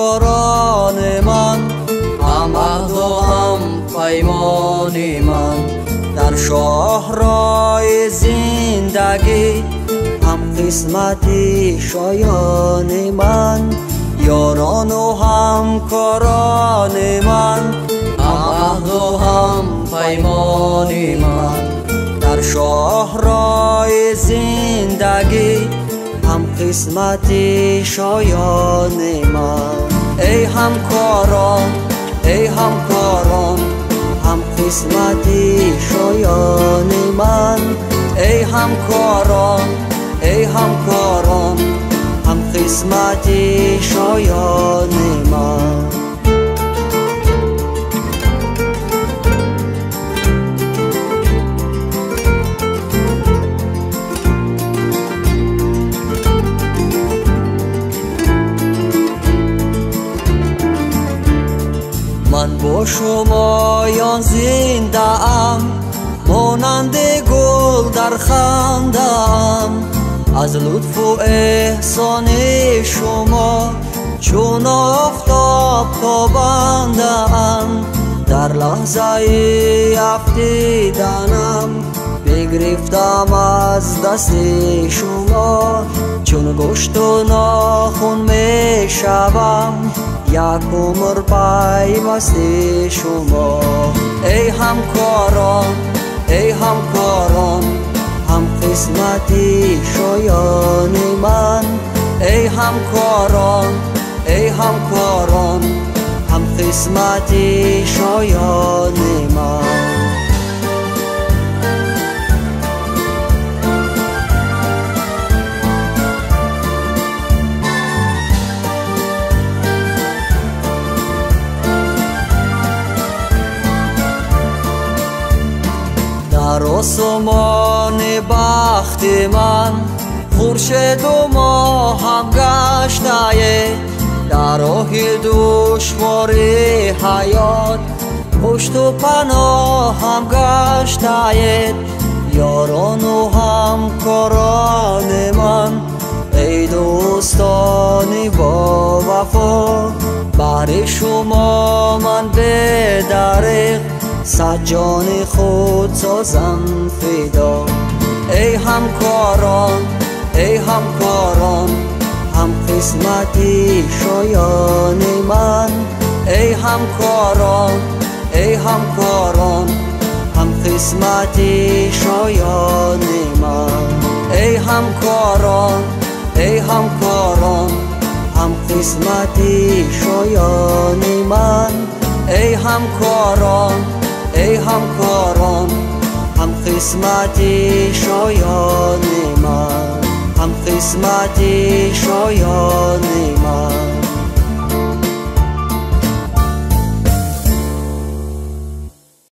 همکاران من، هم عهد و هم پیمان من. در شاهراه زندگی هم قسمتی شایان من، یاران و همکاران من، هم عهد و هم پیمان من. در شاهراه زندگی هم قسمتی شایان من. ای همکاران، ای همکاران، هم قسمتی شایان من. ای همکاران، ای همکاران، هم قسمتی شایان من. من با شمایان زنده ام، مانند گل در خنده ام. از لطف و احسان شما چون آفتاب تابنده ام. در لحظه افتیدنم بگرفتم از دست شما، چون گوشت و ناخن می شوم یک عمر پیوست شما. ای همکاران، ای همکاران، هم قسمتی شایان من. ای همکاران، ای همکاران، هم قسمتی شایان من. در آسمان بخت من خورشید و ماه هم گشته، در راه دشوار حیات پشت و پناه هم گشته. یاران و همکاران من، ای دوستان با وفا، بر شما من به دریغ صد جان خود سازم فدا. ای همکاران، ای همکاران، هم قسمتی شایان من. ای همکاران، ای همکاران، هم قسمتی شایان من. ای همکاران، ای همکاران، هم قسمتی شایان من. ای همکاران، ای همکاران، هم قسمتی شایان من، هم قسمتی شایان